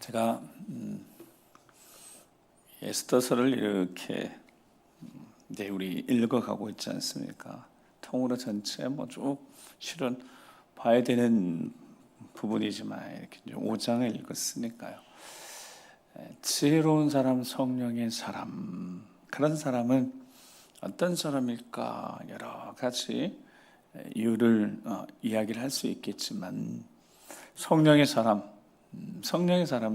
제가 에스더서를 이렇게 이제 우리 읽어가고 있지 않습니까? 통으로 전체 쭉 실은 봐야 되는 부분이지만 이렇게 5장을 읽었으니까요. 지혜로운 사람, 성령의 사람, 그런 사람은 어떤 사람일까? 여러 가지 이유를 이야기를 할 수 있겠지만 성령의 사람,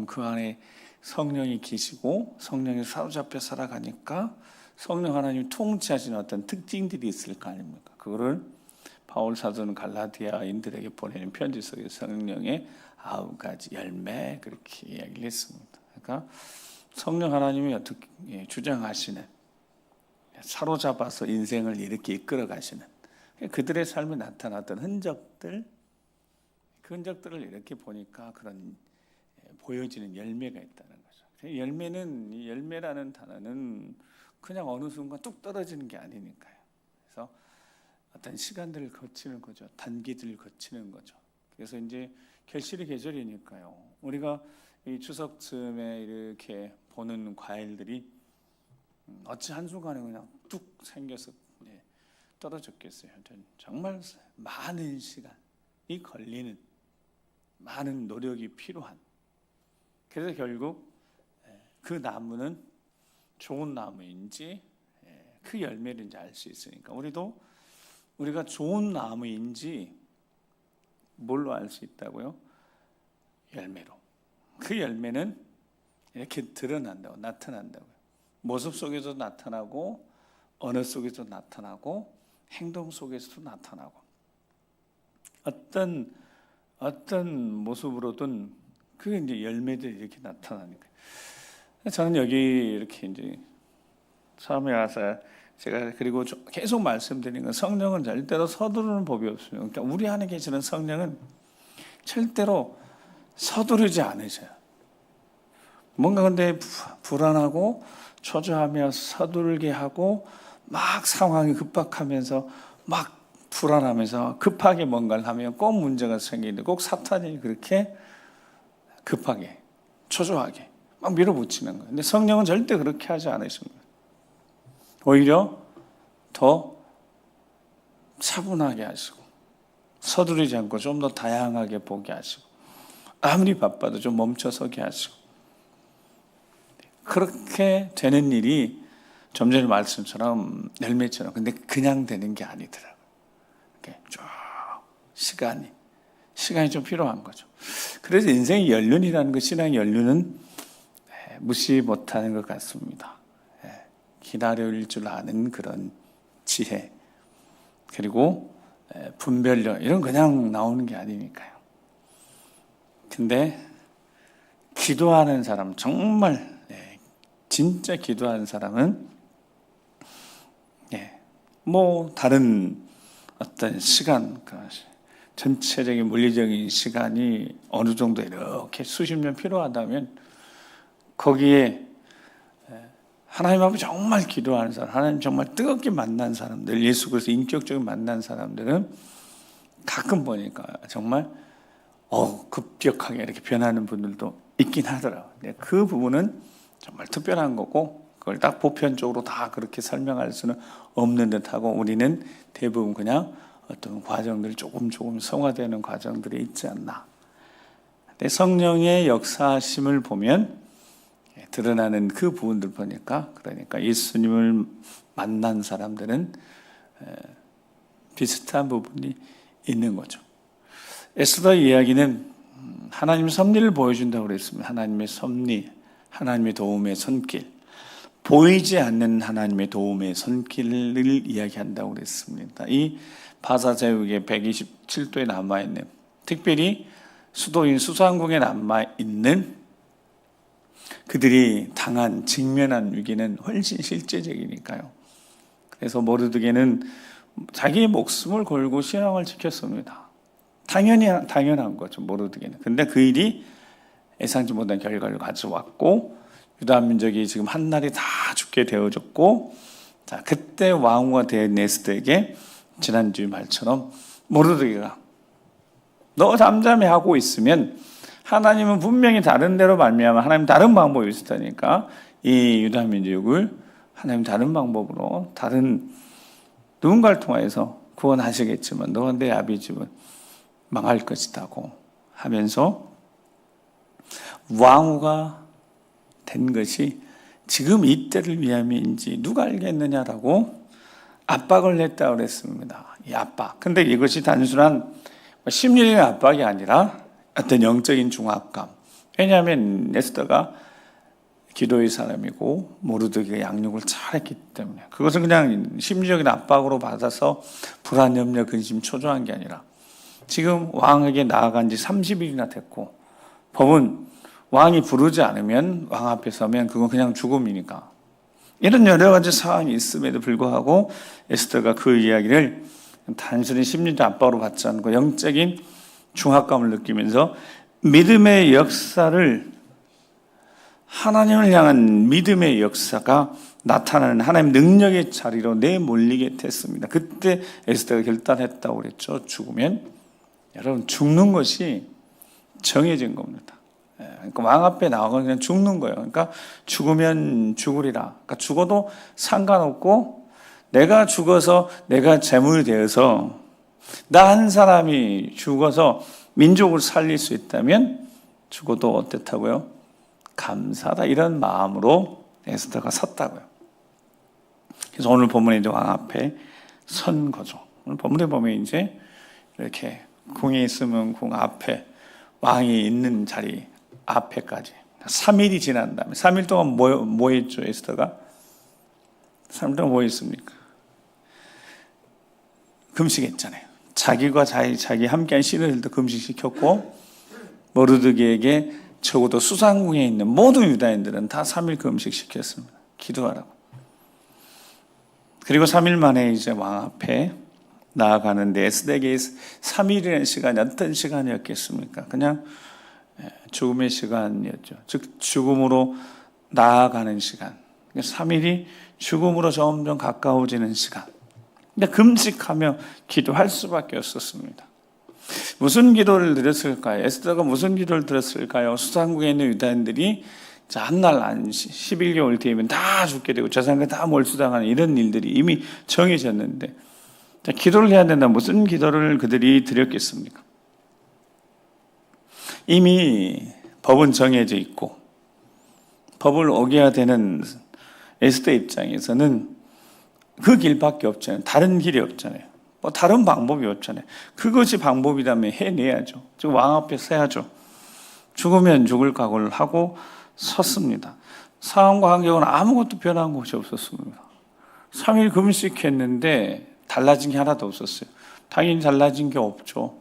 그 안에 성령이 계시고 성령에 사로잡혀 살아가니까 성령 하나님이 통치하시는 어떤 특징들이 있을 거 아닙니까? 그거를 바울 사도는 갈라디아인들에게 보내는 편지 속에 성령의 9가지 열매 그렇게 이야기를 했습니다. 그러니까 성령 하나님이 어떻게 주장하시는, 사로잡아서 인생을 이렇게 이끌어 가시는 그들의 삶에 나타났던 흔적들, 그 흔적들을 이렇게 보니까 그런 보여지는 열매가 있다는 거죠. 열매라는 단어는 그냥 어느 순간 뚝 떨어지는 게 아니니까요. 그래서 어떤 시간들을 거치는 거죠. 단기들을 거치는 거죠. 그래서 이제 결실의 계절이니까요. 우리가 이 추석쯤에 이렇게 보는 과일들이 어찌 한순간에 그냥 뚝 생겨서 떨어졌겠어요. 정말 많은 시간이 걸리는, 많은 노력이 필요한. 그래서 결국 그 나무는 좋은 나무인지 그 열매인지 알 수 있으니까 우리가 좋은 나무인지 뭘로 알 수 있다고요? 열매로. 그 열매는 이렇게 드러난다고, 나타난다고요. 모습 속에서 나타나고 언어 속에서 나타나고 행동 속에서도 나타나고 어떤 모습으로든 그게 이제 열매들이 이렇게 나타나니까. 저는 여기 이렇게 이제 처음에 와서 제가 그리고 계속 말씀드린 건 성령은 절대로 서두르는 법이 없어요. 그러니까 우리 안에 계시는 성령은 절대로 서두르지 않으셔요. 뭔가 근데 불안하고 초조하며 서두르게 하고 막 상황이 급박하면서 막 불안하면서 급하게 뭔가를 하면 꼭 문제가 생기는데 꼭 사탄이 그렇게 급하게 초조하게 막 밀어붙이는 거예요. 근데 성령은 절대 그렇게 하지 않으십니다. 오히려 더 차분하게 하시고 서두르지 않고 좀 더 다양하게 보게 하시고 아무리 바빠도 좀 멈춰서게 하시고 그렇게 되는 일이 좀 전에 말씀처럼 열매처럼 근데 그냥 되는 게 아니더라고요. 쭉 시간이 좀 필요한 거죠. 그래서 인생의 연륜이라는 것, 신앙의 연륜은 무시 못하는 것 같습니다. 기다릴 줄 아는 그런 지혜 그리고 분별력 이런 그냥 나오는 게 아니니까요. 근데 기도하는 사람, 정말 진짜 기도하는 사람은 다른 어떤 시간, 전체적인 물리적인 시간이 어느 정도 이렇게 수십 년 필요하다면 거기에 하나님 앞에 정말 기도하는 사람, 하나님 정말 뜨겁게 만난 사람들, 예수 그리스도 인격적으로 만난 사람들은 가끔 보니까 정말 급격하게 이렇게 변하는 분들도 있긴 하더라고요. 그 부분은 정말 특별한 거고 그걸 딱 보편적으로 다 그렇게 설명할 수는 없는 듯하고 우리는 대부분 그냥 어떤 과정들 조금 성화되는 과정들이 있지 않나. 근데 성령의 역사심을 보면 드러나는 그 부분들 보니까 그러니까 예수님을 만난 사람들은 비슷한 부분이 있는 거죠. 에스더 이야기는 하나님의 섭리를 보여준다고 그랬습니다. 하나님의 섭리, 하나님의 도움의 손길, 보이지 않는 하나님의 도움의 손길을 이야기한다고 그랬습니다. 이 바사제국의 127도에 남아있는, 특별히 수도인 수산국에 남아있는 그들이 직면한 위기는 훨씬 실제적이니까요. 그래서 모르드게는 자기의 목숨을 걸고 신앙을 지켰습니다. 당연한 거죠, 모르드게는. 근데 그 일이 예상치 못한 결과를 가져왔고 유다 민족이 지금 한날이 다 죽게 되어졌고, 자 그때 왕후가 된 에스더에게 지난주 말처럼 모르드게가 너 잠잠히 하고 있으면 하나님은 분명히 다른 데로 말미암아 하나님 다른 방법이 있을 테니까 이 유다 민족을 하나님 다른 방법으로 다른 누군가를 통하여서 구원하시겠지만 너와 내 아비 집은 망할 것이라고 하면서 왕후가 된 것이 지금 이때를 위함인지 누가 알겠느냐라고 압박을 했다고 그랬습니다. 이 압박. 근데 이것이 단순한 심리적인 압박이 아니라 어떤 영적인 중압감. 왜냐하면 에스더가 기도의 사람이고 모르드게가 양육을 잘했기 때문에 그것은 그냥 심리적인 압박으로 받아서 불안, 염려, 근심, 초조한 게 아니라 지금 왕에게 나아간 지 30일이나 됐고 법은 왕이 부르지 않으면 왕 앞에 서면 그건 그냥 죽음이니까 이런 여러 가지 상황이 있음에도 불구하고 에스더가 그 이야기를 단순히 심리적 압박으로 받지 않고 영적인 중압감을 느끼면서 믿음의 역사를 하나님을 향한 믿음의 역사가 나타나는 하나님 능력의 자리로 내몰리게 됐습니다. 그때 에스더가 결단했다고 그랬죠. 죽으면 여러분 죽는 것이 정해진 겁니다. 그러니까 왕 앞에 나가면 그냥 죽는 거예요. 그러니까 죽으면 죽으리라. 그러니까 죽어도 상관없고 내가 죽어서 내가 제물이 되어서 나 한 사람이 죽어서 민족을 살릴 수 있다면 죽어도 어땠다고요? 감사하다 이런 마음으로 에스더가 섰다고요. 그래서 오늘 본문에 이제 왕 앞에 선 거죠. 오늘 본문에 보면 이제 이렇게 궁에 있으면 궁 앞에 왕이 있는 자리 앞에까지 3일이 지난 다음에 3일 동안 뭐 했죠 에스더가? 3일 동안 뭐 했습니까? 금식했잖아요. 자기와 자기 함께한 신하들도 금식시켰고 모르드게에게 적어도 수상궁에 있는 모든 유다인들은 다 3일 금식시켰습니다. 기도하라고. 그리고 3일 만에 이제 왕 앞에 나아가는데 에스더에게 3일이라는 시간이 어떤 시간이었겠습니까? 그냥 죽음의 시간이었죠. 즉 죽음으로 나아가는 시간. 3일이 죽음으로 점점 가까워지는 시간. 그러니까 금식하며 기도할 수밖에 없었습니다. 무슨 기도를 드렸을까요? 에스더가 무슨 기도를 드렸을까요? 수상국에 있는 유다인들이 한날 11개월 뒤에면 다 죽게 되고 재산과 다 몰수당하는 이런 일들이 이미 정해졌는데 기도를 해야 된다. 무슨 기도를 그들이 드렸겠습니까? 이미 법은 정해져 있고 법을 어겨야 되는 에스더 입장에서는 그 길밖에 없잖아요. 다른 길이 없잖아요. 뭐 다른 방법이 없잖아요. 그것이 방법이라면 해내야죠. 즉 왕 앞에 서야죠. 죽으면 죽을 각오를 하고 섰습니다. 상황과 환경은 아무것도 변한 것이 없었습니다. 3일 금식했는데 달라진 게 하나도 없었어요. 당연히 달라진 게 없죠.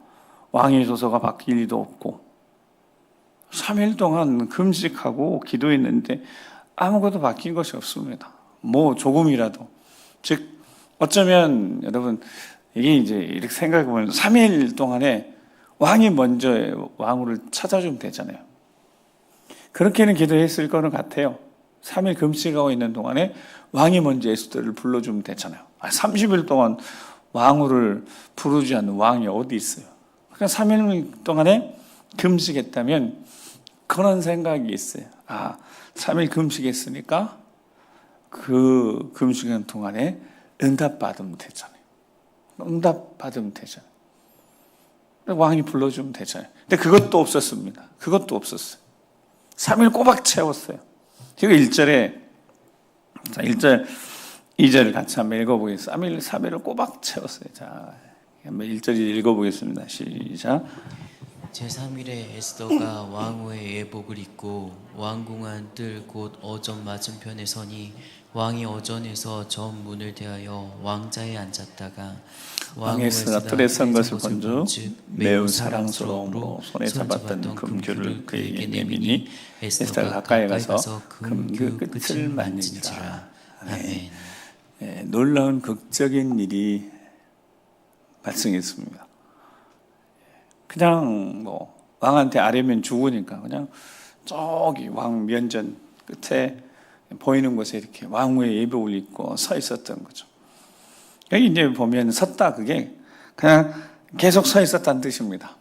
왕의 조서가 바뀔 리도 없고 3일 동안 금식하고 기도했는데 아무것도 바뀐 것이 없습니다. 뭐 조금이라도. 즉 어쩌면 여러분 이게 이제 이렇게 생각해 보면 3일 동안에 왕이 먼저 왕후를 찾아주면 되잖아요. 그렇게는 기도했을 거는 같아요. 3일 금식하고 있는 동안에 왕이 먼저 에스더를 불러주면 되잖아요. 30일 동안 왕후를 부르지 않는 왕이 어디 있어요? 그러니까 3일 동안에 금식했다면 그런 생각이 있어요. 3일 금식했으니까 그 금식하는 동안에 응답받으면 되잖아요. 응답받으면 되잖아요. 왕이 불러주면 되잖아요. 근데 그것도 없었습니다. 그것도 없었어요. 3일 꼬박 채웠어요. 그리고 1절에 1절, 2절을 같이 한번 읽어보겠습니다. 3일을 꼬박 채웠어요. 자, 한번 1절 읽어보겠습니다. 시작. 제3일에 에스더가 왕후의 예복을 입고 왕궁안 뜰 곳 어전 맞은편에 서니 왕이 어전에서 전 문을 대하여 왕자에 앉았다가 왕의 에스더가 뜰에 선 것을 본즉 매우 사랑스러움으로 손에 잡았던 금규를 그에게 내미니 에스더가 가까이 가서 금규 끝을 만지니라. 아멘. 놀라운 극적인 일이 발생했습니다. 그냥 뭐 왕한테 아뢰면 죽으니까 그냥 저기 왕 면전 끝에 보이는 곳에 이렇게 왕후의 예복을 입고 서 있었던 거죠. 여기 이제 보면 섰다 그게 그냥 계속 서 있었다는 뜻입니다.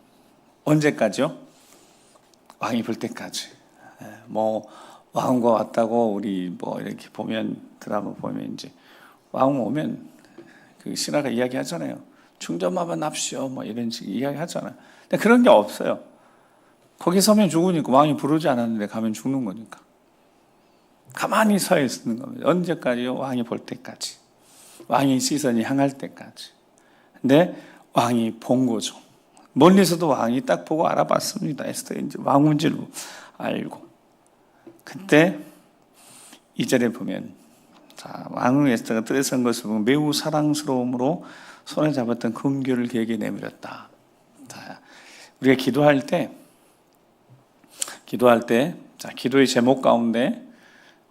언제까지요? 왕이 볼 때까지. 뭐 왕후가 왔다고 우리 뭐 이렇게 보면 드라마 보면 이제 왕후 오면 그 신하가 이야기하잖아요. 충전마만 납시오 뭐 이런 식 이야기하잖아요. 근데 그런 게 없어요. 거기 서면 죽으니까 왕이 부르지 않았는데 가면 죽는 거니까. 가만히 서 있는 겁니다. 언제까지요? 왕이 볼 때까지. 왕의 시선이 향할 때까지. 근데 왕이 본 거죠. 멀리서도 왕이 딱 보고 알아봤습니다. 에스더 이제 왕인 줄 알고. 그때 2절에 보면 자, 왕후 에스더가 뜰에 선 것을 보면 매우 사랑스러움으로 손에 잡았던 금규를 그에게 내밀었다. 자, 우리가 기도할 때 자, 기도의 제목 가운데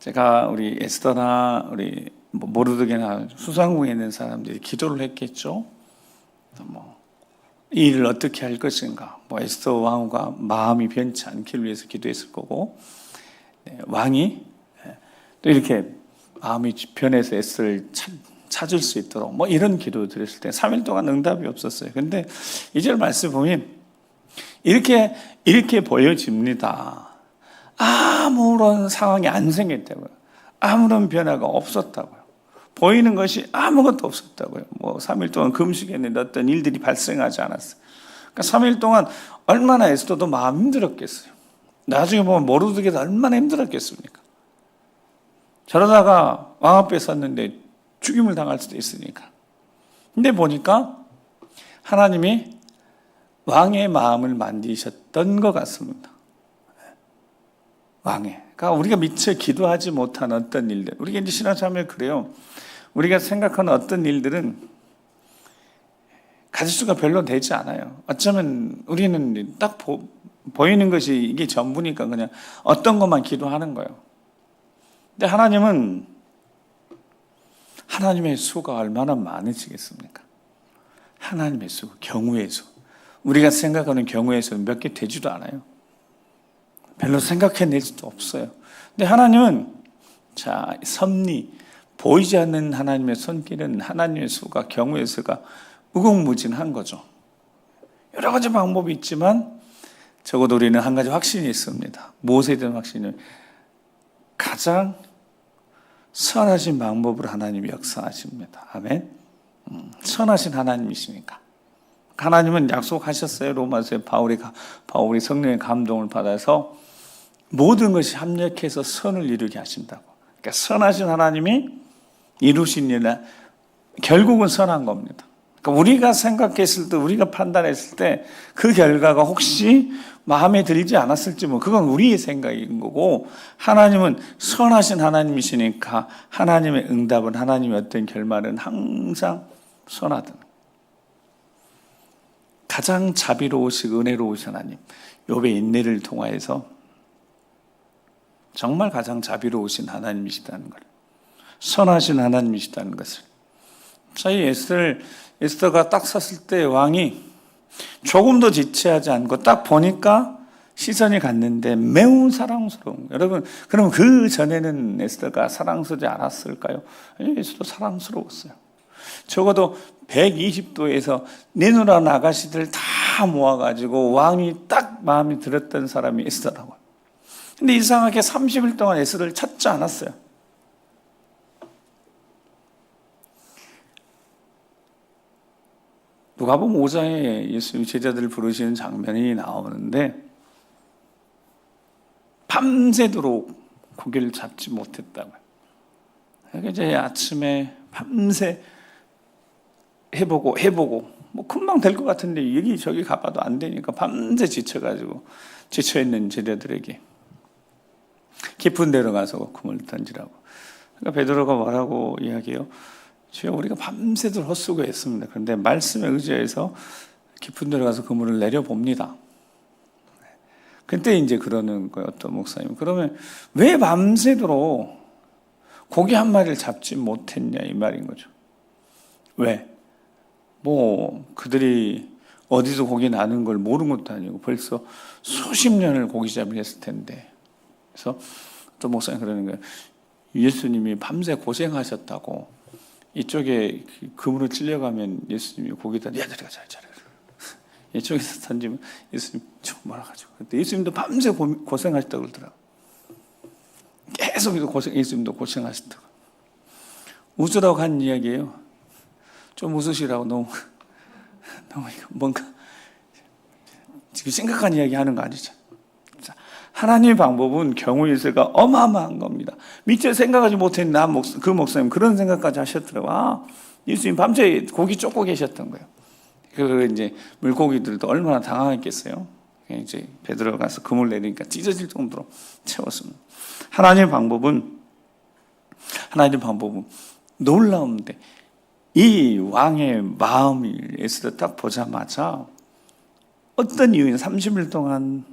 제가 우리 에스더나 우리 모르드게나 수상궁에 있는 사람들이 기도를 했겠죠. 이 일을 어떻게 할 것인가. 에스더 왕후가 마음이 변치 않기를 위해서 기도했을 거고, 왕이 또 이렇게 마음이 변해서 에스더를 찾을 수 있도록 이런 기도 드렸을 때 3일 동안 응답이 없었어요. 근데 2절 말씀 보면 이렇게 보여집니다. 아무런 상황이 안 생겼다고요. 아무런 변화가 없었다고요. 보이는 것이 아무것도 없었다고요. 3일 동안 금식했는데 어떤 일들이 발생하지 않았어요. 그러니까 3일 동안 얼마나 에스더도 마음 힘들었겠어요. 나중에 보면 모르드게도 얼마나 힘들었겠습니까? 저러다가 왕 앞에 섰는데 죽임을 당할 수도 있으니까. 근데 보니까 하나님이 왕의 마음을 만지셨던 것 같습니다. 왕의. 그러니까 우리가 미처 기도하지 못한 어떤 일들. 우리가 이제 신앙생활에 그래요. 우리가 생각하는 어떤 일들은 가질 수가 별로 되지 않아요. 어쩌면 우리는 딱 보이는 것이 이게 전부니까 그냥 어떤 것만 기도하는 거예요. 근데 하나님은 하나님의 수가 얼마나 많으시겠습니까? 하나님의 수, 경우의 수. 우리가 생각하는 경우의 수는 몇 개 되지도 않아요. 별로 생각해낼 수도 없어요. 근데 하나님은 자, 섭리, 보이지 않는 하나님의 손길은 하나님의 수가, 경우의 수가 무궁무진한 거죠. 여러 가지 방법이 있지만 적어도 우리는 한 가지 확신이 있습니다. 무엇에 대한 확신은 가장 선하신 방법으로 하나님이 역사하십니다. 아멘. 선하신 하나님이시니까. 하나님은 약속하셨어요. 로마서에 바울이 성령의 감동을 받아서 모든 것이 합력해서 선을 이루게 하신다고. 그러니까 선하신 하나님이 이루신 일은 결국은 선한 겁니다. 그러니까 우리가 생각했을 때, 우리가 판단했을 때 그 결과가 혹시 마음에 들지 않았을지 그건 우리의 생각인 거고, 하나님은 선하신 하나님이시니까 하나님의 응답은, 하나님의 어떤 결말은 항상 선하다. 가장 자비로우시고 은혜로우신 하나님, 욥의 인내를 통하여서 정말 가장 자비로우신 하나님이시다는 걸, 선하신 하나님이시다는 것을. 저희 에스더가 딱 섰을 때 왕이 조금도 지체하지 않고 딱 보니까 시선이 갔는데 매우 사랑스러운. 여러분, 그럼 그 전에는 에스더가 사랑스러지 않았을까요? 에스더 사랑스러웠어요. 적어도 120도에서 내누라 나가시들 다 모아가지고 왕이 딱 마음에 들었던 사람이 에스더라고요. 근데 이상하게 30일 동안 에스더를 찾지 않았어요. 누가복음 5장에 예수님 제자들을 부르시는 장면이 나오는데 밤새도록 고기를 잡지 못했다고요. 이제 아침에 밤새 해보고 금방 될 것 같은데 여기 저기 가봐도 안 되니까 밤새 지쳐있는 제자들에게 깊은 데로 가서 금을 던지라고. 그러니까 베드로가 뭐라고 이야기해요? 주여, 우리가 밤새도록 헛수고했습니다. 그런데 말씀에 의지해서 깊은 데로 가서 그물을 내려봅니다. 그때 이제 그러는 거예요. 어떤 목사님, 그러면 왜 밤새도록 고기 한 마리를 잡지 못했냐 이 말인 거죠. 왜? 그들이 어디서 고기 나는 걸 모르는 것도 아니고 벌써 수십 년을 고기잡이를 했을 텐데. 그래서 또 목사님 그러는 거예요. 예수님이 밤새 고생하셨다고 이쪽에 그물을 찔려가면 예수님이 고기다, 야, 저리 가. 이쪽에서 던지면 예수님 좀 몰아가지고. 근데 예수님도 밤새 고생하셨다고 그러더라고요. 계속 예수님도 고생하셨다고. 웃으라고 한 이야기예요. 좀 웃으시라고. 너무 이거 뭔가 지금 심각한 이야기 하는 거 아니죠? 하나님의 방법은 경우의 수가 어마어마한 겁니다. 미처 생각하지 못했는데 그 목사님 그런 생각까지 하셨더라고요. 예수님 밤새 고기 쫓고 계셨던 거예요. 그 이제 물고기들도 얼마나 당황했겠어요. 이제 베드로가 가서 그물 내리니까 찢어질 정도로 채웠습니다. 하나님의 방법은 놀라운데 이 왕의 마음을 에스더 딱 보자마자 어떤 이유인 30일 동안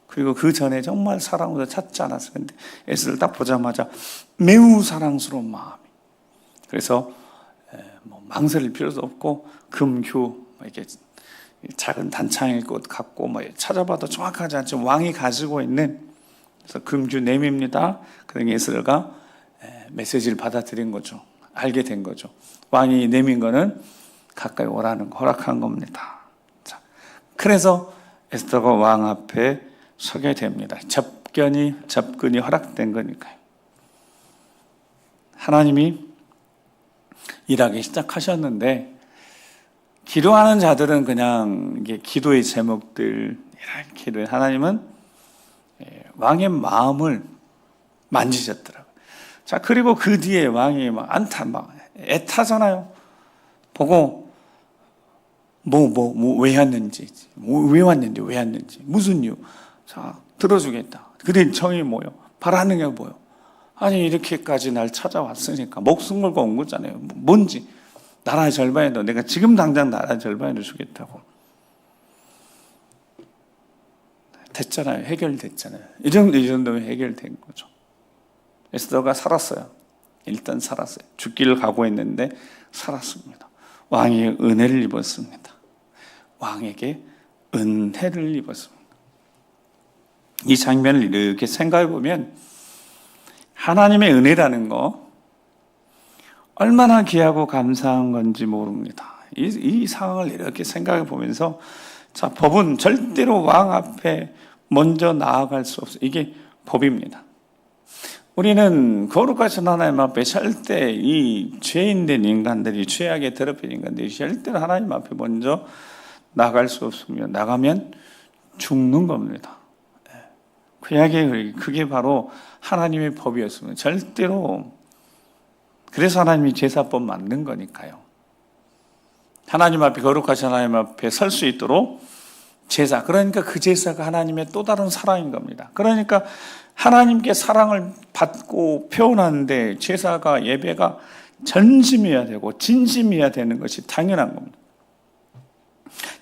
그리고 그 전에 정말 사랑으로 찾지 않았어요. 근데 에스더를 딱 보자마자 매우 사랑스러운 마음이. 그래서 뭐 망설일 필요도 없고 금규 이렇게 작은 단창일 것 같고 뭐 찾아봐도 정확하지 않지만 왕이 가지고 있는 그래서 금규 내밉니다. 그러니 에스더가 메시지를 받아들인 거죠. 알게 된 거죠. 왕이 내민 거는 가까이 오라는 거, 허락한 겁니다. 자, 그래서 에스더가 왕 앞에 서게 됩니다. 접근이 허락된 거니까요. 하나님이 일하기 시작하셨는데 기도하는 자들은 그냥 이게 기도의 제목들 이렇게 하나님은 왕의 마음을 만지셨더라고요. 자, 그리고 그 뒤에 왕이 막 애타잖아요. 보고 왜 왔는지, 왜 왔는지, 무슨 이유. 자, 들어주겠다. 그래 정이 뭐요? 바라는 게 뭐요? 아니 이렇게까지 날 찾아왔으니까 목숨 걸고 온 거잖아요. 뭔지 나라의 절반에도 내가 지금 당장 나라의 절반에도 주겠다고. 됐잖아요. 해결됐잖아요. 이 정도면 해결된 거죠. 에스더가 살았어요. 일단 살았어요. 죽기를 각오했는데 살았습니다. 왕이 은혜를 입었습니다. 왕에게 은혜를 입었습니다. 이 장면을 이렇게 생각해 보면 하나님의 은혜라는 거 얼마나 귀하고 감사한 건지 모릅니다. 이 상황을 이렇게 생각해 보면서 자, 법은 절대로 왕 앞에 먼저 나아갈 수 없어요. 이게 법입니다. 우리는 거룩하신 하나님 앞에 절대 이 죄인된 인간들이 죄악에 더럽힌 인간들이 절대로 하나님 앞에 먼저 나갈 수 없으며 나가면 죽는 겁니다. 그게 바로 하나님의 법이었습니다. 절대로. 그래서 하나님이 제사법 만든 거니까요. 하나님 앞에 거룩하신 하나님 앞에 설 수 있도록 제사. 그러니까 그 제사가 하나님의 또 다른 사랑인 겁니다. 그러니까 하나님께 사랑을 받고 표현하는데 제사가 예배가 전심이어야 되고 진심이어야 되는 것이 당연한 겁니다.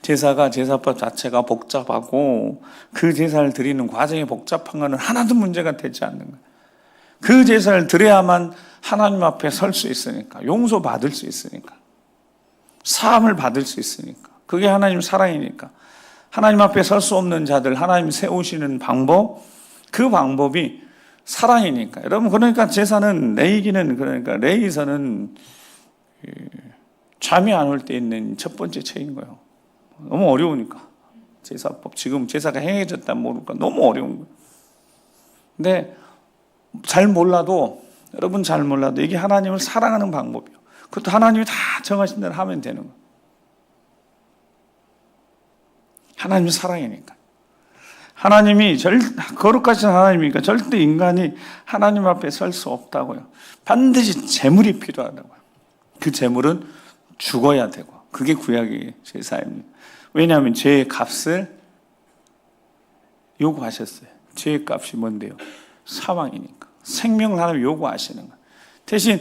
제사가 제사법 자체가 복잡하고 그 제사를 드리는 과정이 복잡한 것은 하나도 문제가 되지 않는 거예요. 그 제사를 드려야만 하나님 앞에 설 수 있으니까, 용서받을 수 있으니까, 사함을 받을 수 있으니까, 그게 하나님 사랑이니까. 하나님 앞에 설 수 없는 자들 하나님 세우시는 방법, 그 방법이 사랑이니까. 여러분, 그러니까 제사는 그러니까 레위기서는 잠이 안 올 때 있는 첫 번째 책인 거예요. 너무 어려우니까. 제사법. 지금 제사가 행해졌다 모르니까 너무 어려운 거예요. 근데 여러분 잘 몰라도 이게 하나님을 사랑하는 방법이에요. 그것도 하나님이 다 정하신 대로 하면 되는 거예요. 하나님이 사랑이니까. 하나님이 거룩하신 하나님이니까 절대 인간이 하나님 앞에 설 수 없다고요. 반드시 제물이 필요하다고요. 그 제물은 죽어야 되고, 그게 구약의 제사입니다. 왜냐하면 죄의 값을 요구하셨어요. 죄의 값이 뭔데요? 사망이니까. 생명을 하나님 요구하시는 거예요. 대신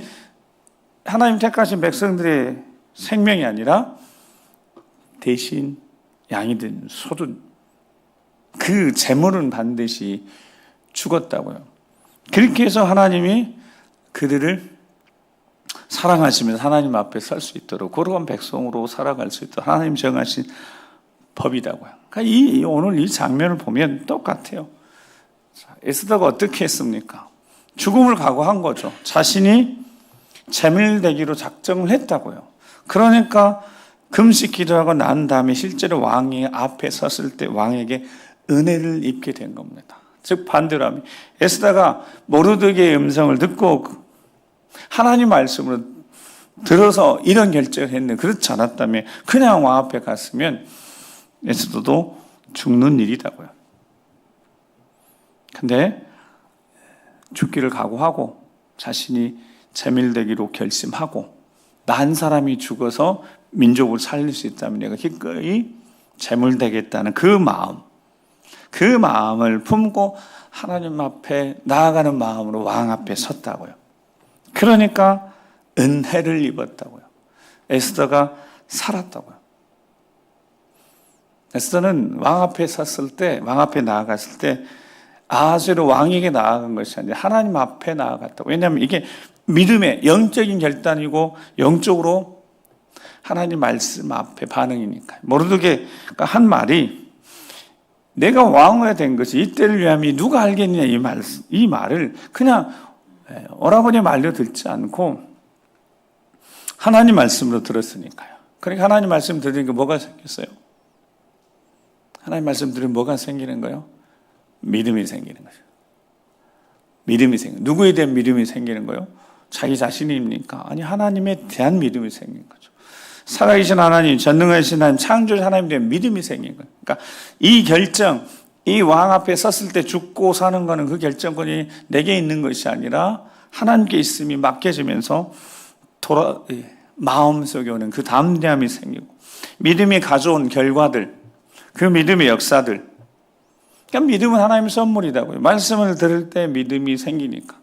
하나님 택하신 백성들의 생명이 아니라 대신 양이든 소든 그 제물은 반드시 죽었다고요. 그렇게 해서 하나님이 그들을 사랑하시면서 하나님 앞에 설 수 있도록 거룩한 백성으로 살아갈 수 있도록 하나님 정하신 법이라고요. 그러니까 오늘 이 장면을 보면 똑같아요. 에스더가 어떻게 했습니까? 죽음을 각오한 거죠. 자신이 제물되기로 작정을 했다고요. 그러니까 금식 기도하고 난 다음에 실제로 왕이 앞에 섰을 때 왕에게 은혜를 입게 된 겁니다. 즉 반대로 하면 에스더가 모르드게의 음성을 듣고 하나님 말씀으로 들어서 이런 결정을 했는데 그렇지 않았다면 그냥 왕 앞에 갔으면 에스더도 죽는 일이라고요. 근데 죽기를 각오하고 자신이 제밀되기로 결심하고 난 사람이 죽어서 민족을 살릴 수 있다면 내가 기꺼이 제물되겠다는 그 마음을 품고 하나님 앞에 나아가는 마음으로 왕 앞에 섰다고요. 그러니까 은혜를 입었다고요. 에스더가 살았다고요. 에스더는 왕 앞에 섰을 때, 왕 앞에 나아갔을 때 아하수에로 왕에게 나아간 것이 아니라 하나님 앞에 나아갔다고. 왜냐하면 이게 믿음의 영적인 결단이고 영적으로 하나님 말씀 앞에 반응이니까. 모르드게가 한 말이 내가 왕후가 된 것이 이때를 위함이 누가 알겠느냐 이 말을 그냥 오라버니 말로 듣지 않고 하나님 말씀으로 들었으니까요. 그러니까 하나님 말씀 들으니까 뭐가 생겼어요? 하나님 말씀 들으면 뭐가 생기는 거예요? 믿음이 생기는 거죠. 믿음이 생기는. 누구에 대한 믿음이 생기는 거예요? 자기 자신입니까? 아니, 하나님에 대한 믿음이 생기는 거죠. 살아계신 하나님, 전능하신 하나님, 창조자 하나님에 대한 믿음이 생긴 거예요. 그러니까 이 결정, 이 왕 앞에 섰을 때 죽고 사는 거는 그 결정권이 내게 있는 것이 아니라 하나님께 있음이 맡겨지면서 마음속에 오는 그 담대함이 생기고 믿음이 가져온 결과들, 그 믿음의 역사들. 그러니까 믿음은 하나님의 선물이라고요. 말씀을 들을 때 믿음이 생기니까.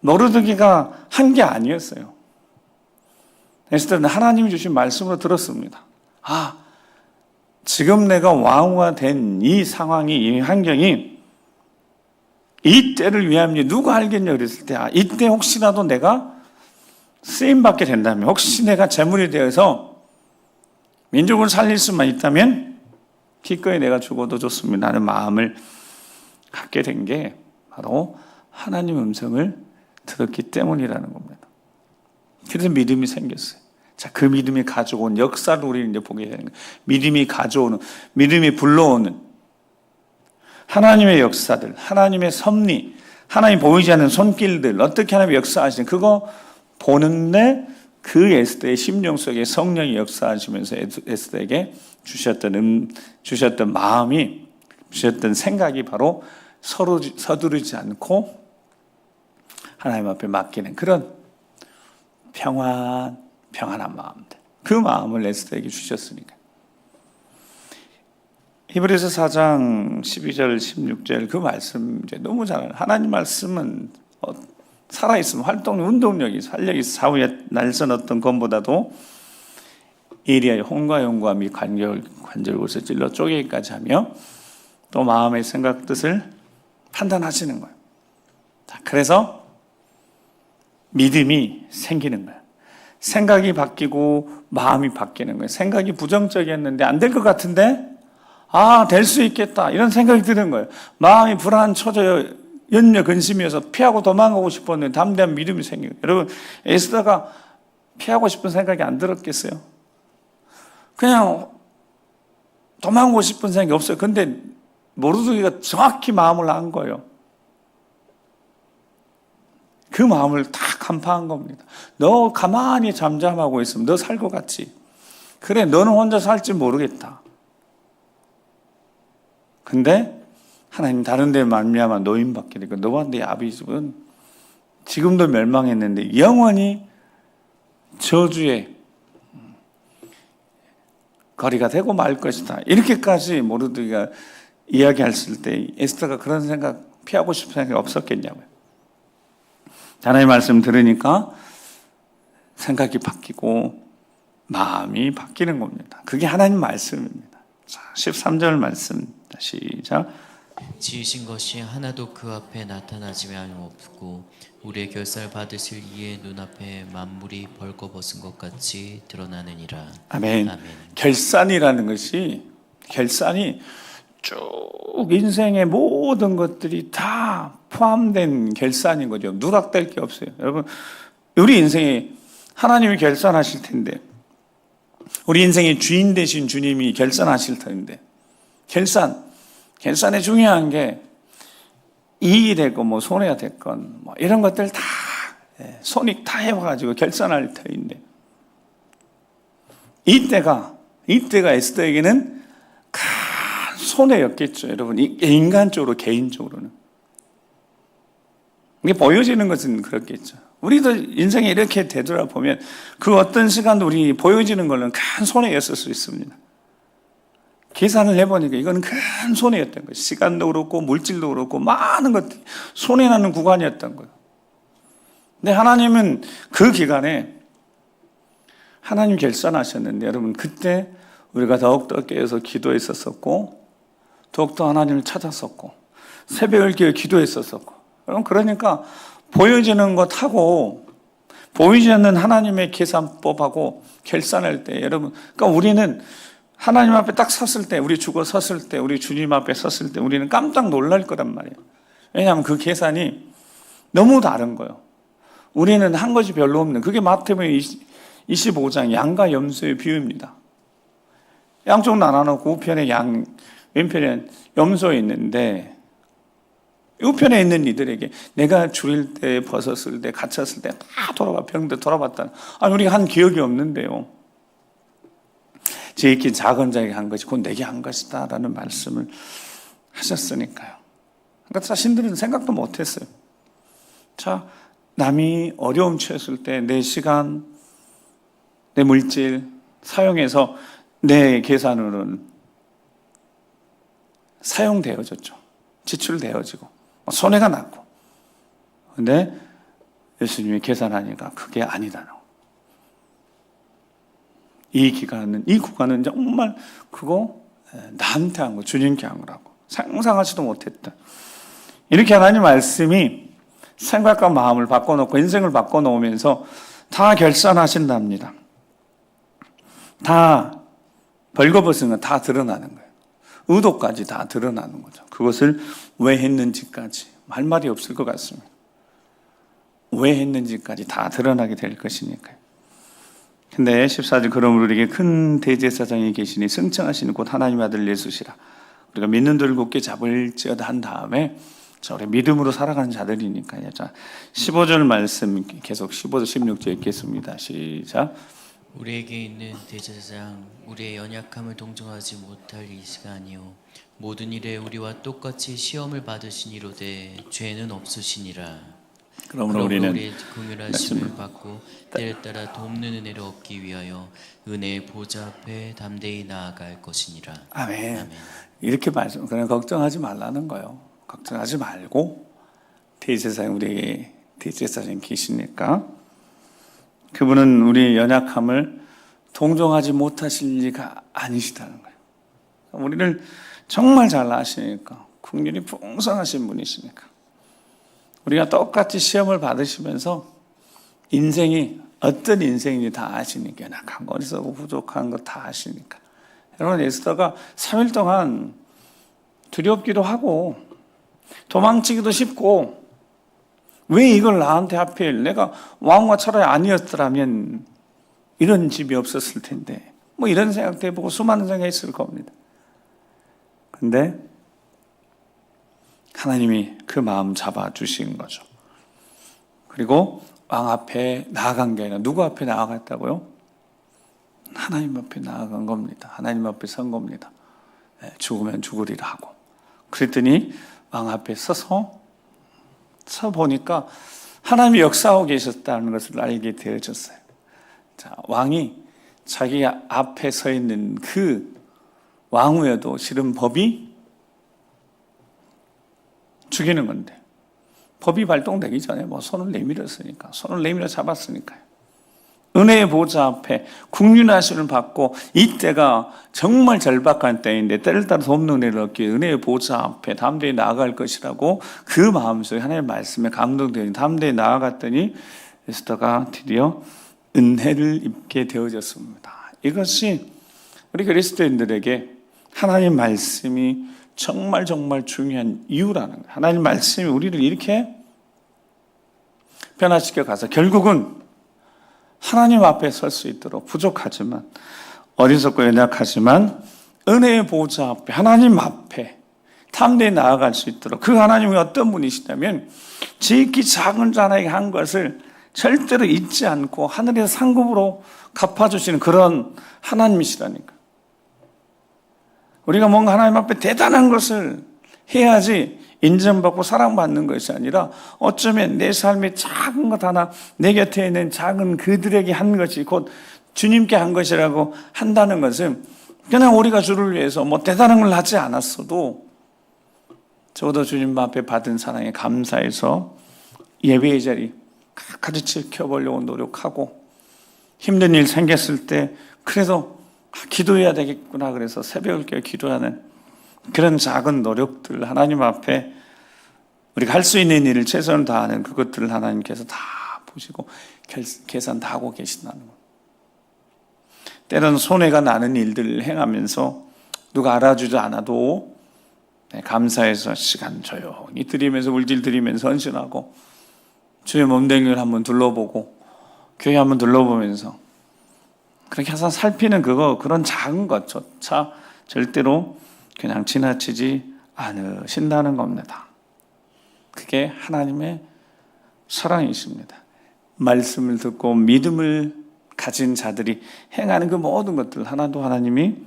모르드게가 한 게 아니었어요. 에스더는 하나님이 주신 말씀으로 들었습니다. 아, 지금 내가 왕후가 된 이 상황이, 이 환경이 이 때를 위함이 누가 알겠냐 그랬을 때, 이때 혹시라도 내가 쓰임받게 된다면, 혹시 내가 제물이 되어서 민족을 살릴 수만 있다면 기꺼이 내가 죽어도 좋습니다 하는 마음을 갖게 된 게 바로 하나님 음성을 들었기 때문이라는 겁니다. 그래서 믿음이 생겼어요. 자, 그 믿음이 가져온 역사를 우리는 이제 보게 되는 거예요. 믿음이 가져오는, 믿음이 불러오는 하나님의 역사들, 하나님의 섭리, 하나님 보이지 않는 손길들, 어떻게 하나님의 역사하시는 그거 보는데 그 에스더의 심령 속에 성령이 역사하시면서 에스더에게 주셨던 마음이, 주셨던 생각이 바로 서두르지 않고 하나님 앞에 맡기는 그런 평안한 마음들. 그 마음을 에스더에게 주셨으니까. 히브리서 4장 12절 16절 그 말씀 이제 너무 잘 알아요. 하나님 말씀은 살아있으면 활동력, 운동력이 활력이 사후에 날선 어떤 것보다도 예리하여 혼과 영과 및 관절곳을 찔러 쪼개기까지 하며 또 마음의 생각 뜻을 판단하시는 거예요. 자, 그래서 믿음이 생기는 거예요. 생각이 바뀌고 마음이 바뀌는 거예요. 생각이 부정적이었는데 안 될 것 같은데 될 수 있겠다 이런 생각이 드는 거예요. 마음이 불안, 초조, 염려, 근심이어서 피하고 도망가고 싶었는데 담대한 믿음이 생겨요. 여러분, 에스더가 피하고 싶은 생각이 안 들었겠어요? 그냥 도망가고 싶은 생각이 없어요. 근데 모르드게가 정확히 마음을 안 거예요. 그 마음을 다 간파한 겁니다. 너 가만히 잠잠하고 있으면 너 살 것 같지? 그래, 너는 혼자 살지 모르겠다. 근데 하나님 다른 데 말미암아 노임받게 되고 너와 네 아비집은 지금도 멸망했는데 영원히 저주의 거리가 되고 말 것이다. 이렇게까지 모르드게가 이야기했을 때 에스더가 그런 생각, 피하고 싶은 생각이 없었겠냐고요. 하나님의 말씀 들으니까 생각이 바뀌고 마음이 바뀌는 겁니다. 그게 하나님 말씀입니다. 자, 13절 말씀 시작. 지으신 것이 하나도 그 앞에 나타나지 않았고 우리의 결사를 받으실 이의 눈앞에 만물이 벌거벗은 것 같이 드러나느니라. 아멘. 아멘. 결산이라는 것이, 결산이 쭉 인생의 모든 것들이 다 포함된 결산인 거죠. 누락될 게 없어요. 여러분, 우리 인생에 하나님이 결산하실 텐데 우리 인생의 주인 되신 주님이 결산하실 터인데, 결산에 중요한 게 이익이 됐건 뭐 손해가 됐건 뭐 이런 것들 다 손익 다 해봐가지고 결산할 터인데, 이때가 에스더에게는 큰 손해였겠죠. 여러분, 인간적으로, 개인적으로는. 이게 보여지는 것은 그렇겠죠. 우리도 인생에 이렇게 되돌아보면 그 어떤 시간도 우리 보여지는 거는 큰 손해였을 수 있습니다. 계산을 해보니까 이거는 큰 손해였던 거예요. 시간도 그렇고 물질도 그렇고 많은 것들이 손해나는 구간이었던 거예요. 근데 하나님은 그 기간에 하나님 결산하셨는데, 여러분 그때 우리가 더욱더 깨어서 기도했었고, 더욱더 하나님을 찾았었고, 새벽을 깨어 기도했었고, 여러분 그러니까 보여지는 것하고 보이지 않는 하나님의 계산법하고 결산할 때, 여러분, 그러니까 우리는 하나님 앞에 딱 섰을 때, 우리 죽어 섰을 때, 우리 주님 앞에 섰을 때 우리는 깜짝 놀랄 거란 말이에요. 왜냐하면 그 계산이 너무 다른 거예요. 우리는 한 것이 별로 없는, 그게 마태복음 25장 양과 염소의 비유입니다. 양쪽 나눠놓고 우편에 양, 왼편에 염소 있는데, 우편에 있는 이들에게 내가 줄일 때, 벗었을 때, 갇혔을 때 다 돌아봐, 병들 돌아봤다. 아니, 우리가 한 기억이 없는데요. 지극히 작은 자에게 한 것이 곧 내게 한 것이다 라는 말씀을 하셨으니까요. 그러니까 자신들은 생각도 못했어요. 자, 남이 어려움 처했을 때 내 시간, 내 물질 사용해서 내 계산으로는 사용되어졌죠. 지출되어지고 손해가 났고, 근데 예수님이 계산하니까 그게 아니다는 거. 이 구간은 정말 그거 나한테 한 거, 주님께 한 거라고 상상하지도 못했다. 이렇게 하나님 말씀이 생각과 마음을 바꿔놓고 인생을 바꿔놓으면서 다 결산하신답니다. 다 벌거벗은 건 다 드러나는 거예요. 의도까지 다 드러나는 거죠. 그것을 왜 했는지까지 할 말이 없을 것 같습니다. 왜 했는지까지 다 드러나게 될 것이니까요. 근데 14절, 그러므로 우리에게 큰 대제사장이 계시니 승천하시는 곧 하나님의 아들 예수시라. 우리가 믿는 돌을 굳게 잡을지어다 한 다음에, 자, 우리 믿음으로 살아가는 자들이니까요. 자, 15절 말씀 계속 15절 16절 읽겠습니다. 시작. 우리에게 있는 대제사장, 우리의 연약함을 동정하지 못할 이 시간이요 모든 일에 우리와 똑같이 시험을 받으시니로되 죄는 없으시니라. 그러므로 우리는 우리의 긍휼하심을 받고 때를 따라 돕는 은혜를 얻기 위하여 은혜의 보좌 앞에 담대히 나아갈 것이니라. 아멘. 아멘. 이렇게 말씀, 그냥 걱정하지 말라는 거예요. 걱정하지 말고 대제사장, 우리에게 대제사장이 계시니까 그분은 우리의 연약함을 동정하지 못하실 리가 아니시다는 거예요. 우리를 정말 잘 아시니까, 긍휼이 풍성하신 분이시니까, 우리가 똑같이 시험을 받으시면서 인생이 어떤 인생인지 다 아시니까, 연약한 거 있고 부족한 거 다 아시니까. 여러분, 에스더가 3일 동안 두렵기도 하고 도망치기도 쉽고, 왜 이걸 나한테 하필, 내가 왕후가 차라리 아니었더라면 이런 집이 없었을 텐데, 뭐 이런 생각도 해보고 수많은 생각이 있을 겁니다. 근데 하나님이 그 마음 잡아주신 거죠. 그리고 왕 앞에 나아간 게 아니라 누구 앞에 나아갔다고요? 하나님 앞에 나아간 겁니다. 하나님 앞에 선 겁니다. 죽으면 죽으리라 하고. 그랬더니 왕 앞에 서서 보니까 하나님이 역사하고 계셨다는 것을 알게 되어졌어요. 자, 왕이 자기 앞에 서 있는 그 왕후여도 실은 법이 죽이는 건데, 법이 발동되기 전에 뭐 손을 내밀었으니까, 손을 내밀어 잡았으니까요. 은혜의 보좌 앞에 국륜하심을 받고, 이때가 정말 절박한 때인데 때를 따라 돕는 은혜를 얻기 위해 은혜의 보좌 앞에 담대히 나아갈 것이라고 그 마음속에 하나님의 말씀에 감동되니 담대히 나아갔더니 에스더가 드디어 은혜를 입게 되어졌습니다. 이것이 우리 그리스도인들에게 하나님의 말씀이 정말 중요한 이유라는 거예요. 하나님 말씀이 우리를 이렇게 변화시켜 가서 결국은 하나님 앞에 설 수 있도록, 부족하지만 어리석고 연약하지만 은혜의 보좌 앞에, 하나님 앞에 담대히 나아갈 수 있도록, 그 하나님이 어떤 분이시냐면 지극히 작은 자에게 한 것을 절대로 잊지 않고 하늘의 상급으로 갚아주시는 그런 하나님이시라니까. 우리가 뭔가 하나님 앞에 대단한 것을 해야지 인정받고 사랑받는 것이 아니라, 어쩌면 내 삶의 작은 것 하나, 내 곁에 있는 작은 그들에게 한 것이 곧 주님께 한 것이라고 한다는 것은, 그냥 우리가 주를 위해서 뭐 대단한 걸 하지 않았어도 적어도 주님 앞에 받은 사랑에 감사해서 예배의 자리 끝까지 지켜보려고 노력하고, 힘든 일 생겼을 때 그래도 기도해야 되겠구나 그래서 새벽을 깨어 기도하는 그런 작은 노력들, 하나님 앞에 우리가 할 수 있는 일을 최선을 다하는 그것들을 하나님께서 다 보시고 계산 다 하고 계신다는 것. 때로는 손해가 나는 일들을 행하면서 누가 알아주지 않아도 감사해서 시간 조용히 드리면서, 물질 드리면서 헌신하고, 주의 몸댕이를 한번 둘러보고 교회 한번 둘러보면서 그렇게 해서 살피는 그런 작은 것조차 절대로 그냥 지나치지 않으신다는 겁니다. 그게 하나님의 사랑이십니다. 말씀을 듣고 믿음을 가진 자들이 행하는 그 모든 것들 하나도 하나님이